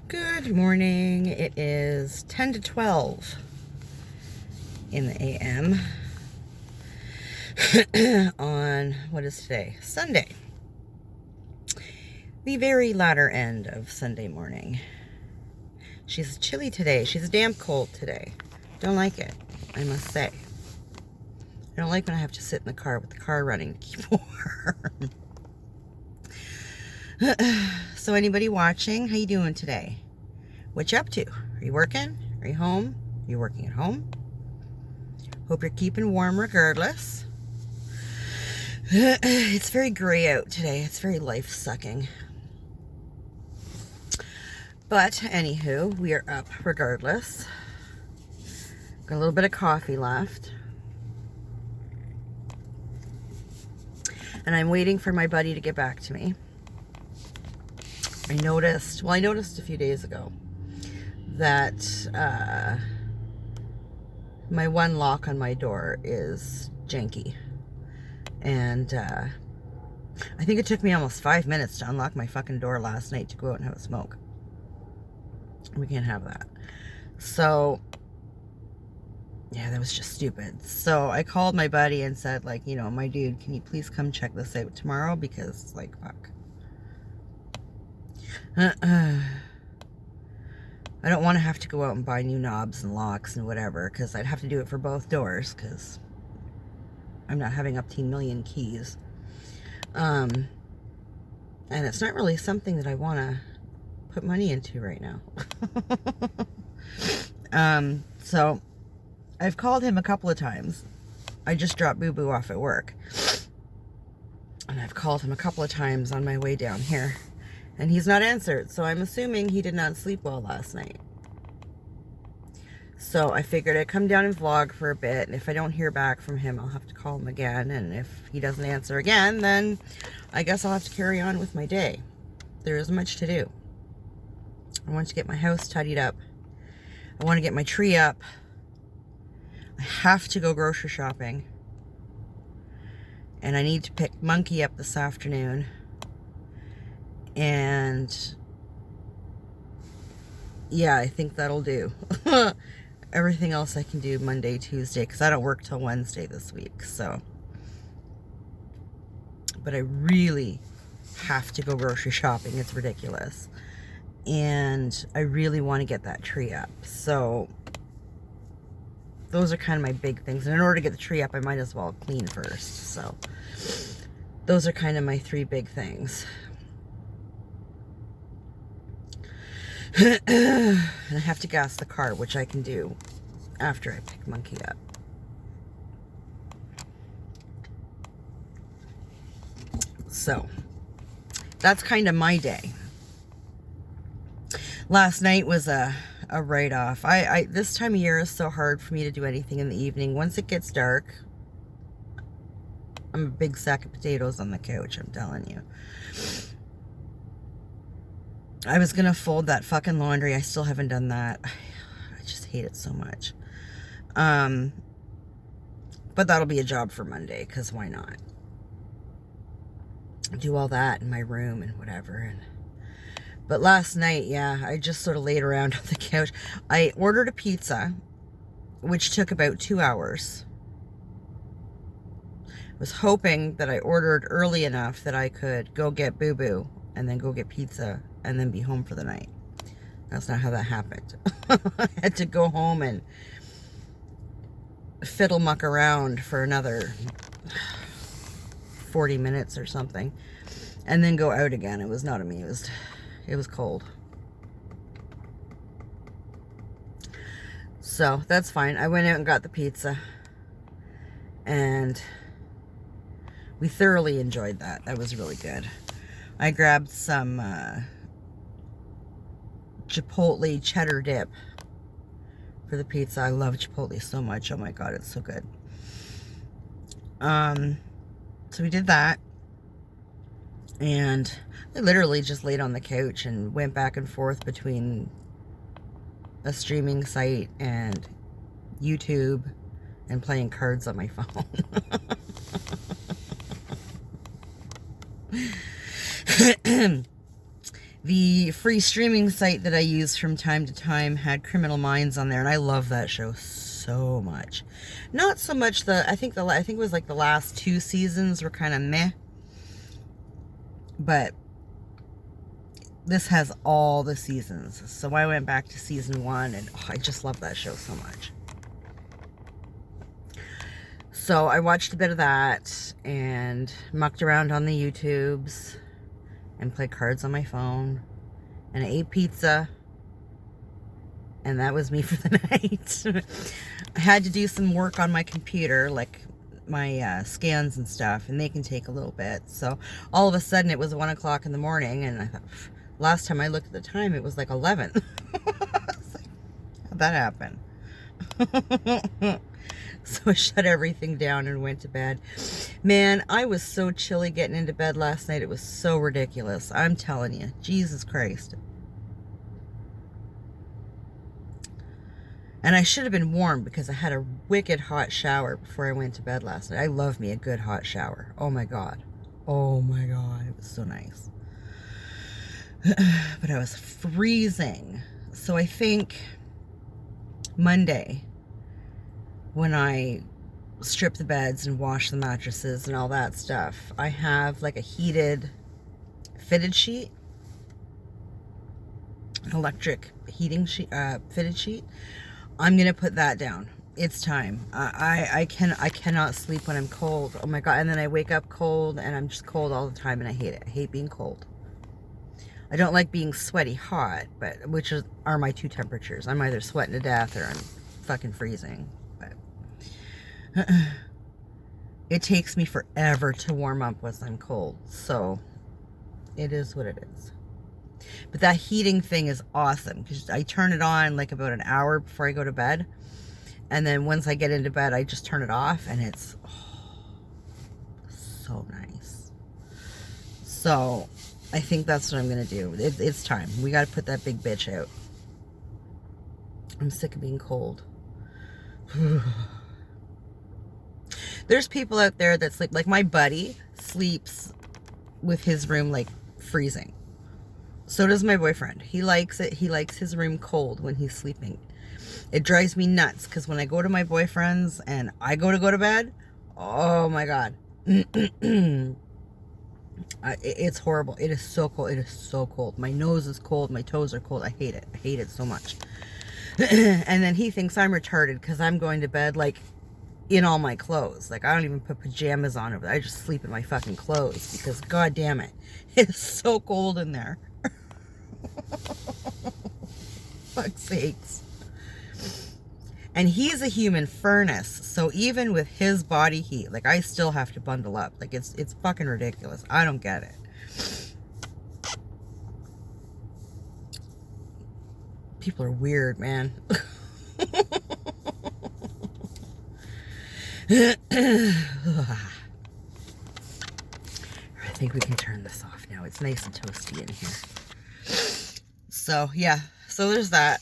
Good morning. It is 10 to 12 in the AM on, what is today? Sunday. The very latter end of Sunday morning. She's chilly today. She's damp cold today. Don't like it, I must say. I don't like when I have to sit in the car with the car running to keep warm. So anybody watching, how you doing today? What you up to? Are you working? Are you home? Are you working at home? Hope you're keeping warm regardless. It's very gray out today. It's very life-sucking. But anywho, we are up regardless. Got a little bit of coffee left. And I'm waiting for my buddy to get back to me. I noticed a few days ago that my one lock on my door is janky. And I think it took me almost 5 minutes to unlock my fucking door last night to go out and have a smoke. We can't have that. So, yeah, that was just stupid. So I called my buddy and said, like, you know, my dude, can you please come check this out tomorrow? Because, like, fuck. I don't want to have to go out and buy new knobs and locks and whatever, because I'd have to do it for both doors, because I'm not having up to 1 million keys. And it's not really something that I want to put money into right now. So I've called him a couple of times. I just dropped Boo Boo off at work. And I've called him a couple of times on my way down here. And he's not answered, so I'm assuming he did not sleep well last night. So I figured I'd come down and vlog for a bit, and if I don't hear back from him, I'll have to call him again, and if he doesn't answer again, then I guess I'll have to carry on with my day. There is much to do. I want to get my house tidied up. I want to get my tree up. I have to go grocery shopping. And I need to pick Monkey up this afternoon. And yeah, I think that'll do. Everything else I can do Monday, Tuesday, because I don't work till Wednesday this week. So, but I really have to go grocery shopping. It's ridiculous. And I really want to get that tree up. So those are kind of my big things. And in order to get the tree up, I might as well clean first. So those are kind of my 3 big things. And I have to gas the car, which I can do after I pick Monkey up. So that's kind of my day. Last night was a write-off. This time of year is so hard for me to do anything in the evening. Once it gets dark, I'm a big sack of potatoes on the couch, I'm telling you. I was gonna fold that fucking laundry. I still haven't done that. I just hate it so much. But that'll be a job for Monday, because why not? Do all that in my room and whatever. But last night, yeah, I just sort of laid around on the couch. I ordered a pizza, which took about 2 hours. I was hoping that I ordered early enough that I could go get Boo Boo and then go get pizza and then be home for the night. That's not how that happened. I had to go home and fiddle muck around for another 40 minutes or something, and then go out again. It was not amused. It was cold. So that's fine. I went out and got the pizza, and we thoroughly enjoyed that. That was really good. I grabbed some Chipotle cheddar dip for the pizza. I love Chipotle so much. Oh my god, it's so good. So we did that, and I literally just laid on the couch and went back and forth between a streaming site and YouTube and playing cards on my phone. The free streaming site that I use from time to time had Criminal Minds on there, and I love that show so much. Not so much I think it was like the last 2 seasons were kind of meh, but this has all the seasons. So I went back to season 1, and I just love that show so much. So I watched a bit of that and mucked around on the YouTubes and played cards on my phone, and I ate pizza, and that was me for the night. I had to do some work on my computer, like my scans and stuff, and they can take a little bit. So all of a sudden it was 1 o'clock in the morning, and I thought, last time I looked at the time, it was like 11. How'd that happen? So I shut everything down and went to bed. Man, I was so chilly getting into bed last night. It was so ridiculous. I'm telling you. Jesus Christ. And I should have been warm because I had a wicked hot shower before I went to bed last night. I love me a good hot shower. Oh my God. Oh my God. It was so nice. But I was freezing. So I think Monday, when I strip the beds and wash the mattresses and all that stuff, I have like a heated fitted sheet, an electric heating sheet, fitted sheet. I'm gonna put that down. It's time. I cannot sleep when I'm cold. Oh my God. And then I wake up cold, and I'm just cold all the time, and I hate it. I hate being cold. I don't like being sweaty hot, but are my 2 temperatures. I'm either sweating to death or I'm fucking freezing. It takes me forever to warm up once I'm cold, so it is what it is. But that heating thing is awesome, because I turn it on like about an hour before I go to bed, and then once I get into bed, I just turn it off, and it's so nice. So I think that's what I'm gonna do. It's time. We got to put that big bitch out. I'm sick of being cold. There's people out there that sleep, like my buddy sleeps with his room like freezing. So does my boyfriend. He likes it. He likes his room cold when he's sleeping. It drives me nuts, because when I go to my boyfriend's and I go to bed, oh my God. It's horrible. It is so cold. It is so cold. My nose is cold. My toes are cold. I hate it. I hate it so much. And then he thinks I'm retarded because I'm going to bed like in all my clothes. Like, I don't even put pajamas on over there. I just sleep in my fucking clothes, because God damn it, it's so cold in there. Fuck's sakes. And he's a human furnace, so even with his body heat, like, I still have to bundle up. Like, it's fucking ridiculous. I don't get it. People are weird, man. I think we can turn this off now. It's nice and toasty in here. So, yeah. So there's that.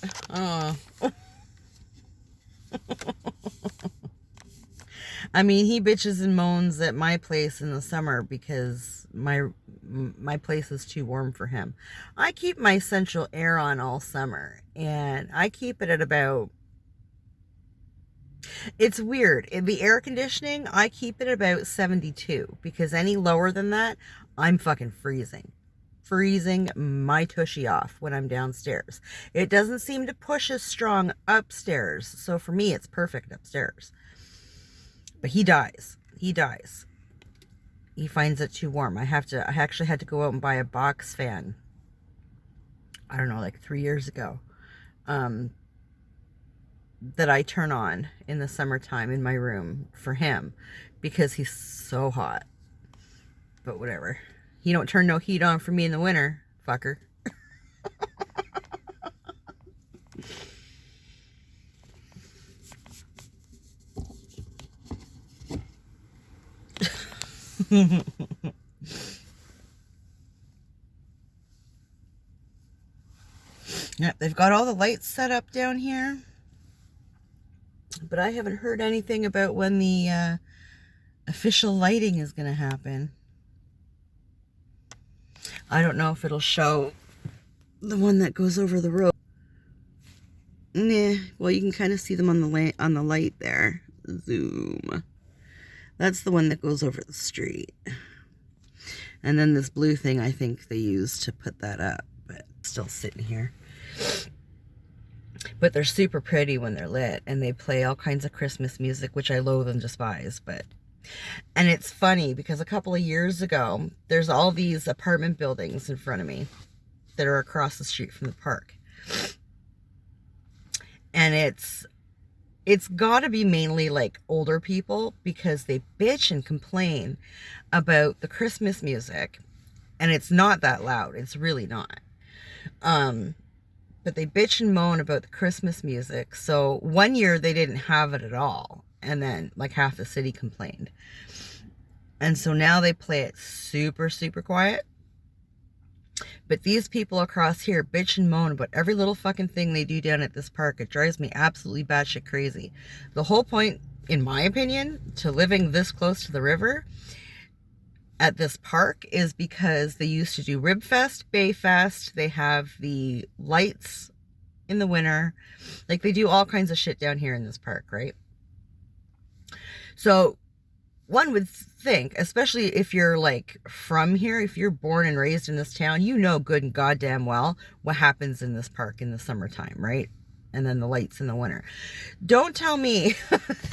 I mean, he bitches and moans at my place in the summer because my place is too warm for him. I keep my central air on all summer, and I keep it at about... It's weird. In the air conditioning, I keep it about 72, because any lower than that, I'm fucking freezing. Freezing my tushy off when I'm downstairs. It doesn't seem to push as strong upstairs, so for me, it's perfect upstairs. But he dies. He dies. He finds it too warm. I actually had to go out and buy a box fan. I don't know, like 3 years ago. That I turn on in the summertime in my room for him, because he's so hot. But whatever. He don't turn no heat on for me in the winter, fucker. Yeah, they've got all the lights set up down here. But I haven't heard anything about when the official lighting is going to happen. I don't know if it'll show the one that goes over the road. Nah, well, you can kind of see them on the light there. Zoom. That's the one that goes over the street. And then this blue thing, I think they use to put that up, but it's still sitting here. But they're super pretty when they're lit, and they play all kinds of Christmas music, which I loathe and despise. And it's funny because a couple of years ago, there's all these apartment buildings in front of me that are across the street from the park. And it's got to be mainly like older people, because they bitch and complain about the Christmas music, and it's not that loud. It's really not. But they bitch and moan about the Christmas music. So one year they didn't have it at all, and then like half the city complained. And so now they play it super, super quiet. But these people across here bitch and moan about every little fucking thing they do down at this park. It drives me absolutely batshit crazy. The whole point, in my opinion, to living this close to the river at this park is because they used to do Ribfest, Bayfest. They have the lights in the winter. Like, they do all kinds of shit down here in this park, right? So one would think, especially if you're like from here, if you're born and raised in this town, you know good and goddamn well what happens in this park in the summertime, right? And then the lights in the winter. Don't tell me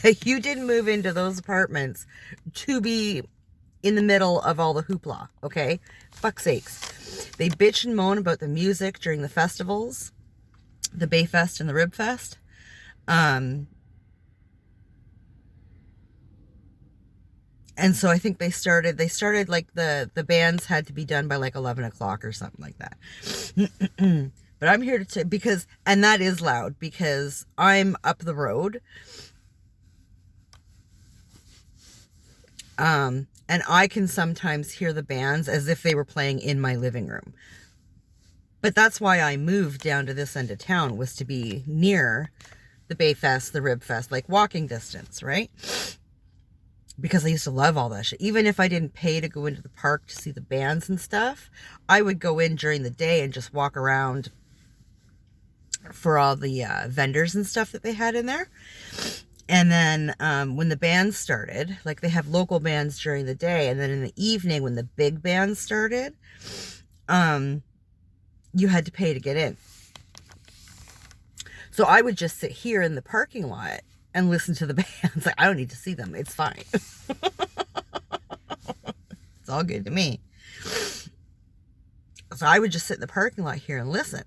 that you didn't move into those apartments to be in the middle of all the hoopla, okay? Fuck's sakes. They bitch and moan about the music during the festivals, the Bayfest and the Ribfest. And so I think they started like the bands had to be done by like 11 o'clock or something like that. But I'm here to because, and that is loud because I'm up the road. And I can sometimes hear the bands as if they were playing in my living room. But that's why I moved down to this end of town, was to be near the Bayfest, the Ribfest, like walking distance, right? Because I used to love all that shit. Even if I didn't pay to go into the park to see the bands and stuff, I would go in during the day and just walk around for all the vendors and stuff that they had in there. And then when the bands started, like they have local bands during the day, and then in the evening when the big bands started, you had to pay to get in. So I would just sit here in the parking lot and listen to the bands. Like, I don't need to see them. It's fine. It's all good to me. So I would just sit in the parking lot here and listen.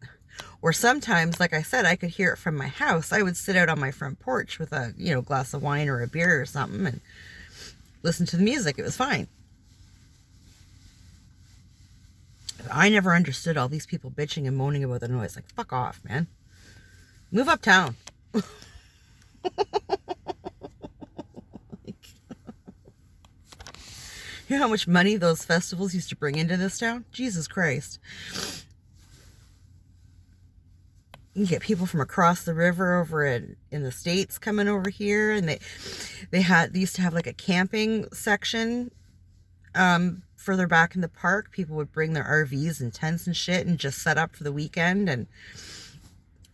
Or sometimes, like I said, I could hear it from my house. I would sit out on my front porch with a, glass of wine or a beer or something and listen to the music. It was fine. I never understood all these people bitching and moaning about the noise. Like, fuck off, man. Move uptown. You know how much money those festivals used to bring into this town? Jesus Christ. You get people from across the river over in the States coming over here, and they used to have like a camping section further back in the park. People would bring their RVs and tents and shit and just set up for the weekend, and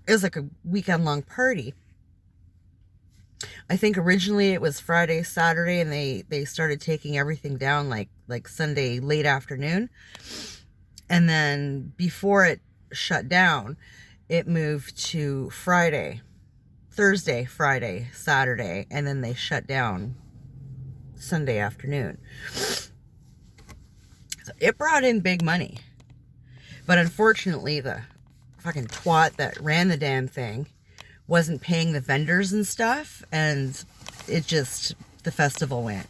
it was like a weekend-long party. I think originally it was Friday, Saturday, and they started taking everything down like Sunday late afternoon. And then before it shut down, it moved to Thursday, Friday, Saturday, and then they shut down Sunday afternoon. So it brought in big money. But unfortunately, the fucking twat that ran the damn thing wasn't paying the vendors and stuff, and the festival went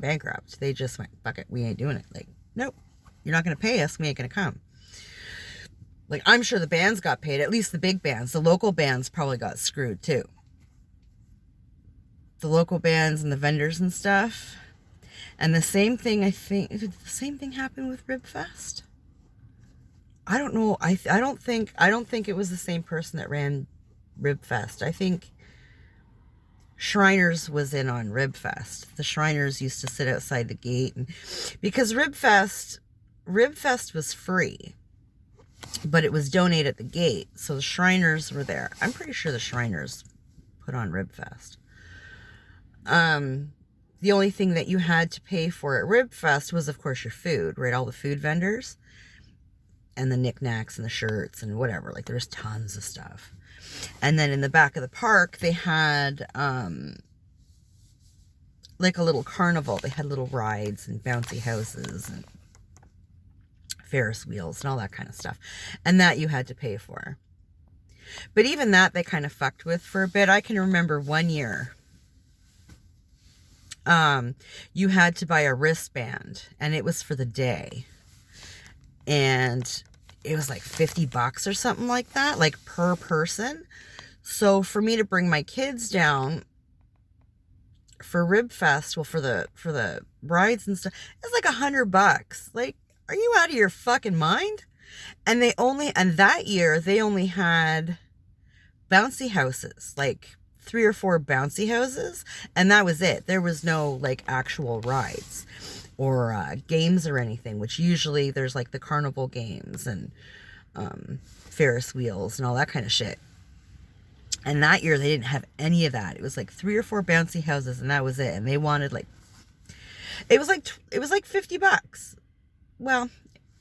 bankrupt. They just went, fuck it, we ain't doing it. Like, nope, you're not going to pay us, we ain't going to come. Like, I'm sure the bands got paid, at least the big bands. The local bands probably got screwed too. The local bands and the vendors and stuff. And the same thing, I think, did the same thing happen with Ribfest? I don't know. I don't think it was the same person that ran Ribfest. I think Shriners was in on Ribfest. The Shriners used to sit outside the gate, and because Ribfest was free. but it was donated at the gate. So the Shriners were there. I'm pretty sure the Shriners put on Ribfest. The only thing that you had to pay for at Ribfest was, of course, your food, right? All the food vendors and the knickknacks and the shirts and whatever. Like, there's tons of stuff. And then in the back of the park, they had like a little carnival. They had little rides and bouncy houses and Ferris wheels and all that kind of stuff. And that you had to pay for. But even that they kind of fucked with for a bit. I can remember one year you had to buy a wristband, and it was for the day. And it was like $50 or something like that, like per person. So for me to bring my kids down for Ribfest, well, for the rides and stuff, it's like $100. Like, are you out of your fucking mind? And that year they only had bouncy houses, like 3 or 4 bouncy houses, and that was it. There was no like actual rides or games or anything, which usually there's like the carnival games and Ferris wheels and all that kind of shit. And that year they didn't have any of that. It was like 3 or 4 bouncy houses, and that was it. And they wanted like, it was like $50. Well,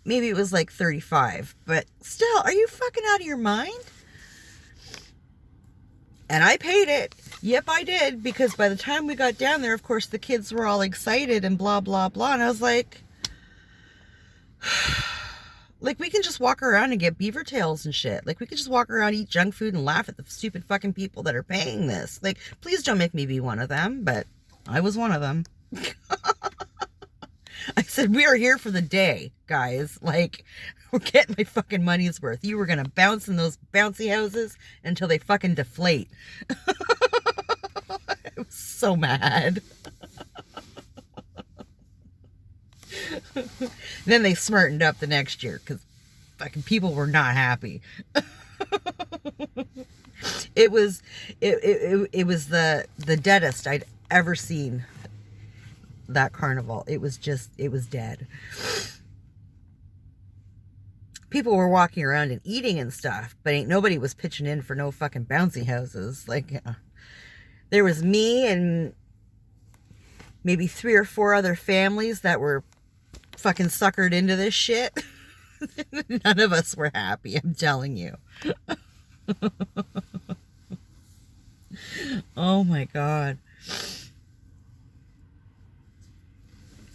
maybe it was like 35, but still, are you fucking out of your mind? And I paid it. Yep, I did. Because by the time we got down there, of course, the kids were all excited and blah, blah, blah. And I was like, like, we can just walk around and get beaver tails and shit. Like, we can just walk around, eat junk food, and laugh at the stupid fucking people that are paying this. Like, please don't make me be one of them. But I was one of them. I said, we are here for the day, guys. Like, we're getting my fucking money's worth. You were going to bounce in those bouncy houses until they fucking deflate. I was so mad. Then they smartened up the next year because fucking people were not happy. It was the deadest I'd ever seen that carnival. It was dead. People were walking around and eating and stuff, but ain't nobody was pitching in for no fucking bouncy houses. Like, there was me and maybe 3 or 4 other families that were fucking suckered into this shit. None of us were happy, I'm telling you. Oh my God.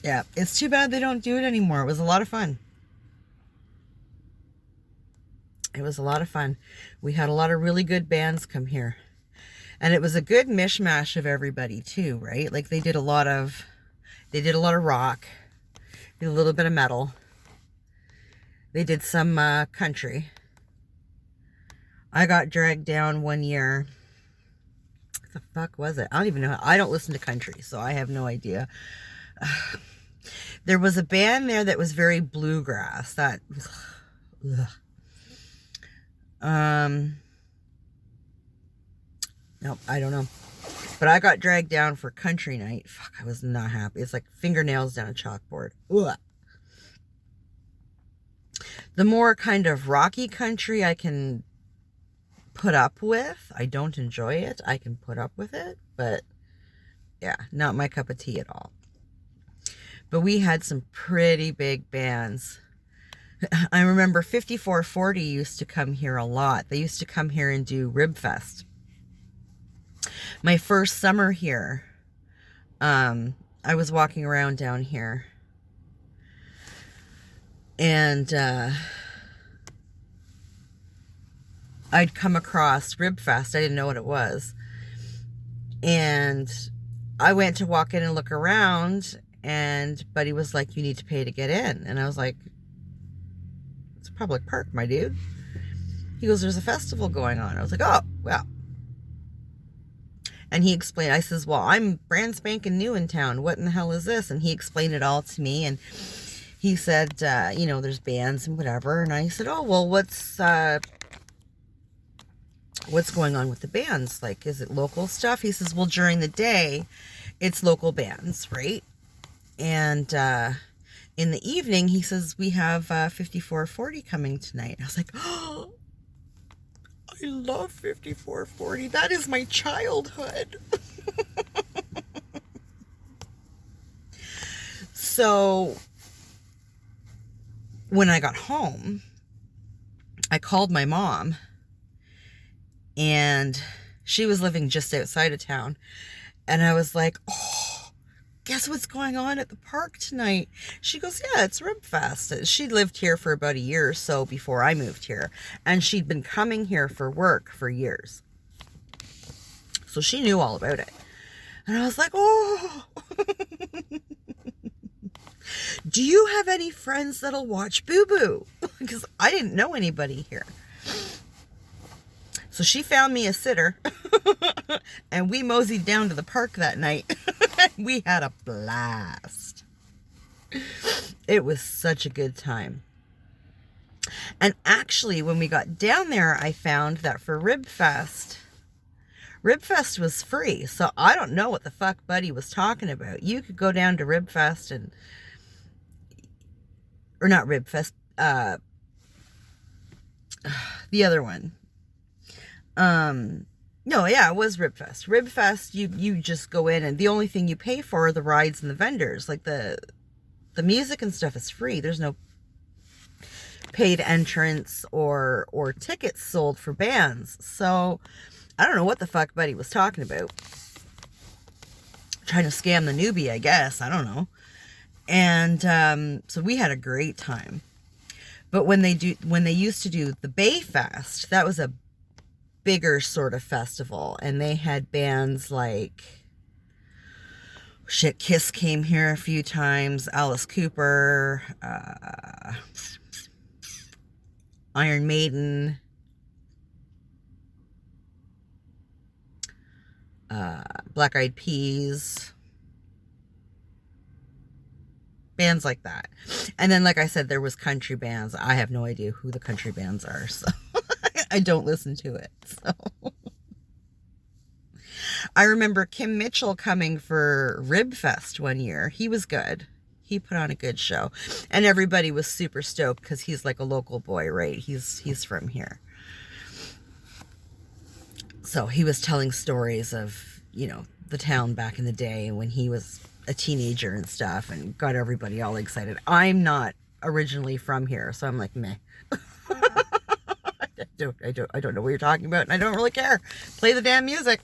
Yeah, it's too bad they don't do it anymore. It was a lot of fun. It was a lot of fun. We had a lot of really good bands come here. And it was a good mishmash of everybody too, right? Like, they did a lot of rock, did a little bit of metal. They did some country. I got dragged down one year. What the fuck was it? I don't even know. I don't listen to country, so I have no idea. There was a band there that was very bluegrass. That, nope, I don't know. But I got dragged down for country night. Fuck, I was not happy. It's like fingernails down a chalkboard. Ugh. The more kind of rocky country I can put up with. I don't enjoy it. I can put up with it, but yeah, not my cup of tea at all. But we had some pretty big bands. I remember 5440 used to come here a lot. They used to come here and do Ribfest. My first summer here, I was walking around down here, and I'd come across Ribfest. I didn't know what it was. And I went to walk in and look around, and Buddy was like, you need to pay to get in. And I was like, it's a public park, my dude. He goes, there's a festival going on. I was like, oh, well. And he explained, I says, well, I'm brand spanking new in town. What in the hell is this? And he explained it all to me. And he said, you know, there's bands and whatever. And I said, oh, well, what's going on with the bands? Like, is it local stuff? He says, well, during the day, it's local bands, right? And in the evening, he says, we have 5440 coming tonight. I was like, oh, I love 5440. That is my childhood. So when I got home, I called my mom, and she was living just outside of town. And I was like, oh, guess what's going on at the park tonight? She goes, yeah, it's Ribfest. She lived here for about a year or so before I moved here. And she'd been coming here for work for years. So she knew all about it. And I was like, oh. Do you have any friends that'll watch Boo Boo? Because I didn't know anybody here. So she found me a sitter, and we moseyed down to the park that night. We had a blast. It was such a good time. And actually, when we got down there, I found that for Ribfest was free. So I don't know what the fuck Buddy was talking about. You could go down to Ribfest and... Or not Ribfest, the other one. No, yeah, it was Ribfest. Ribfest, you just go in, and the only thing you pay for are the rides and the vendors. Like the music and stuff is free. There's no paid entrance or tickets sold for bands. So I don't know what the fuck Buddy was talking about. Trying to scam the newbie, I guess. I don't know. And so we had a great time. But when they used to do the Bay Fest, that was a bigger sort of festival, and they had bands like Kiss came here a few times, Alice Cooper, Iron Maiden, Black Eyed Peas, bands like that. And then, like I said, there was country bands. I have no idea who the country bands are, so I don't listen to it. So I remember Kim Mitchell coming for Ribfest one year. He was good. He put on a good show, and everybody was super stoked because he's like a local boy, right? He's from here. So he was telling stories of, the town back in the day when he was a teenager and stuff, and got everybody all excited. I'm not originally from here, so I'm like, meh. I don't know what you're talking about, and I don't really care. Play the damn music.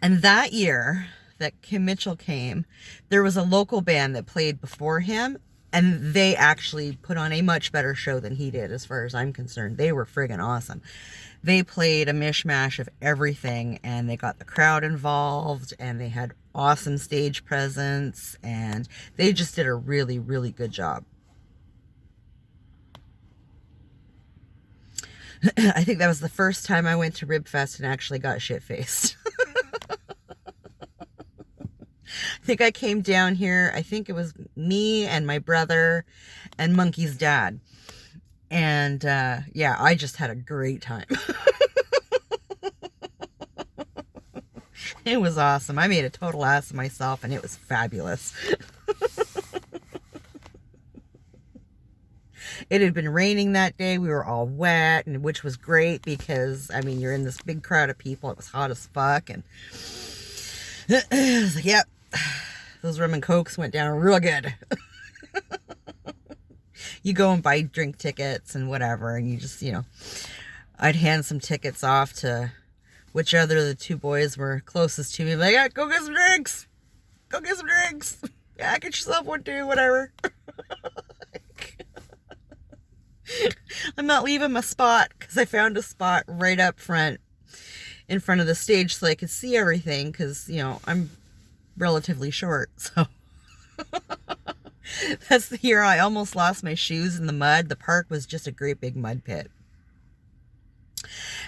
And that year that Kim Mitchell came, there was a local band that played before him, and they actually put on a much better show than he did, as far as I'm concerned. They were friggin' awesome. They played a mishmash of everything, and they got the crowd involved, and they had awesome stage presence, and they just did a really, really good job. I think that was the first time I went to Ribfest and actually got shit-faced. I think I came down here, I think it was me and my brother and Monkey's dad. And yeah, I just had a great time. It was awesome. I made a total ass of myself, and it was fabulous. It had been raining that day. We were all wet, and which was great because, I mean, you're in this big crowd of people. It was hot as fuck, and I was like, yep, those rum and cokes went down real good. You go and buy drink tickets and whatever, and you just, I'd hand some tickets off to whichever of the two boys were closest to me. Like, yeah, go get some drinks. Go get some drinks. Yeah, get yourself one too, whatever. I'm not leaving my spot, because I found a spot right up front in front of the stage so I could see everything, because, I'm relatively short, so. That's the year I almost lost my shoes in the mud. The park was just a great big mud pit.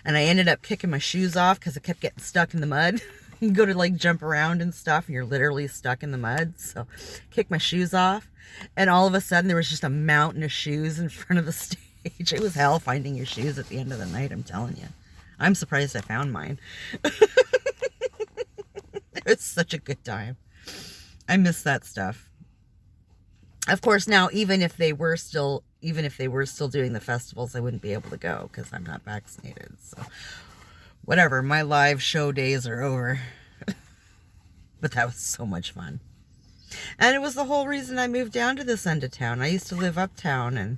And I ended up kicking my shoes off because I kept getting stuck in the mud. You go to like jump around and stuff, and you're literally stuck in the mud. So kick my shoes off, and all of a sudden there was just a mountain of shoes in front of the stage. It was hell finding your shoes at the end of the night, I'm telling you. I'm surprised I found mine. It's such a good time. I miss that stuff. Of course, now even if they were still doing the festivals, I wouldn't be able to go because I'm not vaccinated. So whatever, my live show days are over. But that was so much fun. And it was the whole reason I moved down to this end of town. I used to live uptown, and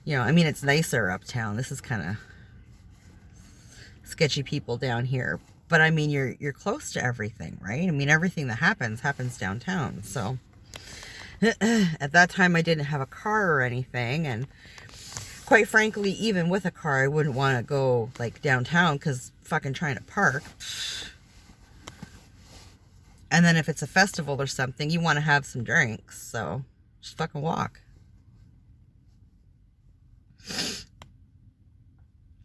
I mean, it's nicer uptown. This is kind of sketchy people down here. But I mean, you're close to everything, right? I mean, everything that happens downtown. So at that time, I didn't have a car or anything, and quite frankly, even with a car, I wouldn't want to go like downtown because fucking trying to park. And then if it's a festival or something, you want to have some drinks, so just fucking walk.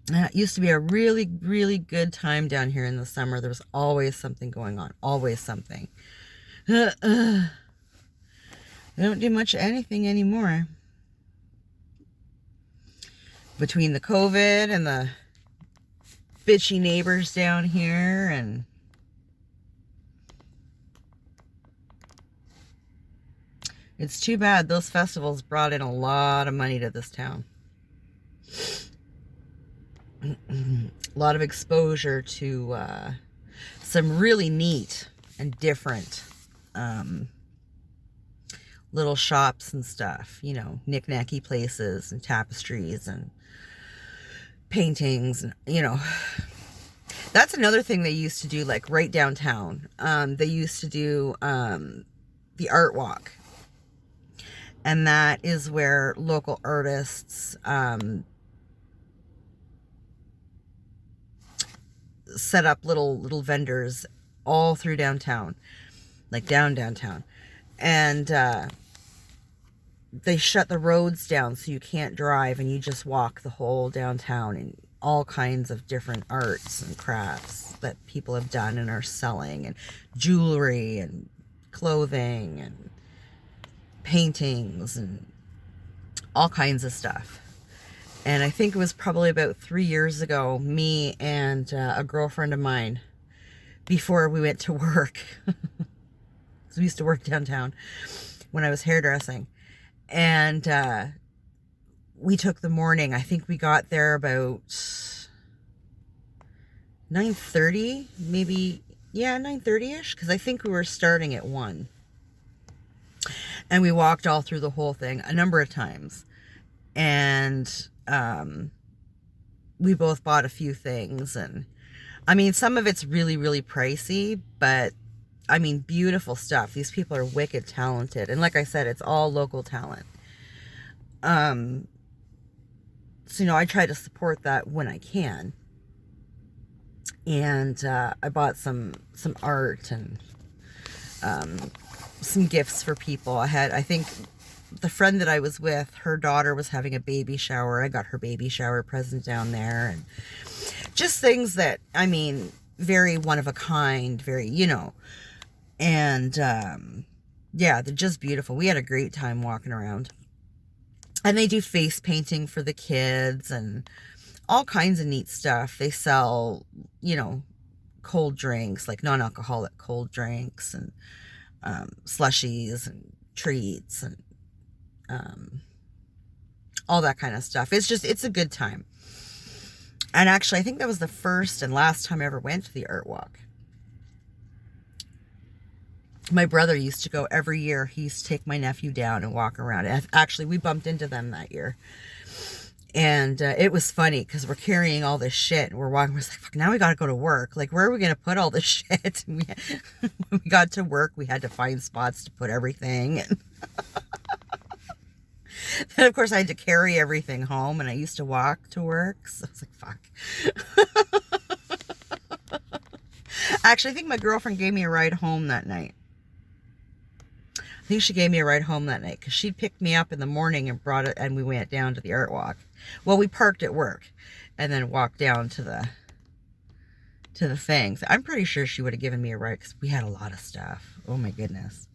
It used to be a really, really good time down here in the summer. There was always something going on. Always something. I don't do much of anything anymore. Between the COVID and the bitchy neighbors down here, and it's too bad. Those festivals brought in a lot of money to this town. A lot of exposure to some really neat and different little shops and stuff, knick-knacky places and tapestries and paintings, and that's another thing they used to do, like right downtown. They used to do the art walk, and that is where local artists set up little vendors all through downtown, like downtown, and they shut the roads down so you can't drive, and you just walk the whole downtown, and all kinds of different arts and crafts that people have done and are selling, and jewelry and clothing and paintings and all kinds of stuff. And I think it was probably about 3 years ago, me and a girlfriend of mine, before we went to work, because we used to work downtown when I was hairdressing, and we took the morning. I think we got there about 9:30, maybe, 9:30ish, because I think we were starting at 1. And we walked all through the whole thing a number of times. And we both bought a few things, and I mean, some of it's really, really pricey, but I mean, beautiful stuff. These people are wicked talented, and like I said, it's all local talent. So I try to support that when I can, and I bought some art and some gifts for people. I think the friend that I was with, her daughter was having a baby shower. I got her baby shower present down there, and just things that, I mean, very one of a kind, very, and yeah, they're just beautiful. We had a great time walking around. And they do face painting for the kids and all kinds of neat stuff. They sell, cold drinks, like non-alcoholic cold drinks, and slushies and treats and all that kind of stuff. It's a good time. And actually, I think that was the first and last time I ever went to the art walk. My brother used to go every year. He used to take my nephew down and walk around. And actually, we bumped into them that year. And it was funny because we're carrying all this shit and we're walking. We're like, fuck, now we got to go to work. Like, where are we going to put all this shit? And when we got to work, we had to find spots to put everything. And then, of course, I had to carry everything home, and I used to walk to work. So I was like, fuck. Actually, I think my girlfriend gave me a ride home that night. I think she gave me a ride home that night because she picked me up in the morning and brought it, and we went down to the art walk. Well, we parked at work and then walked down to the thing. So I'm pretty sure she would have given me a ride because we had a lot of stuff. Oh my goodness.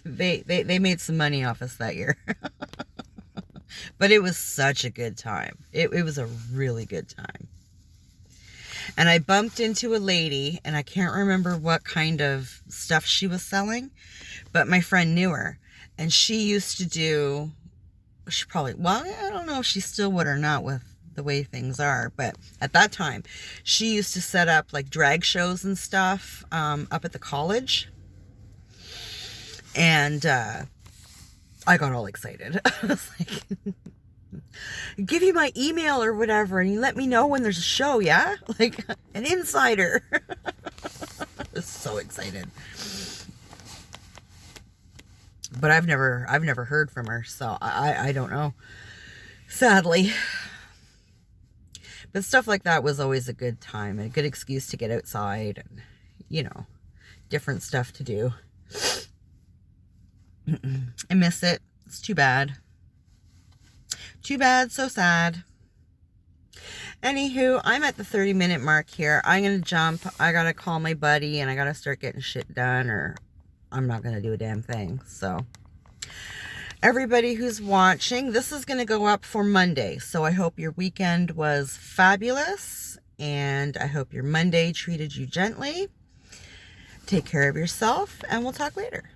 They made some money off us that year. But it was such a good time. It was a really good time. And I bumped into a lady, and I can't remember what kind of stuff she was selling, but my friend knew her. And she used to do, she probably, well, I don't know if she still would or not with the way things are, but at that time, she used to set up like drag shows and stuff up at the college. And I got all excited. I was like, give you my email or whatever, and you let me know when there's a show, yeah? Like an insider. I was so excited. But I've never heard from her, so I don't know. Sadly. But stuff like that was always a good time and a good excuse to get outside and, you know, different stuff to do. I miss it. It's too bad. Too bad, so sad. Anywho, I'm at the 30-minute mark here. I'm going to jump. I got to call my buddy and I got to start getting shit done or I'm not going to do a damn thing. So, everybody who's watching, this is going to go up for Monday. So, I hope your weekend was fabulous and I hope your Monday treated you gently. Take care of yourself and we'll talk later.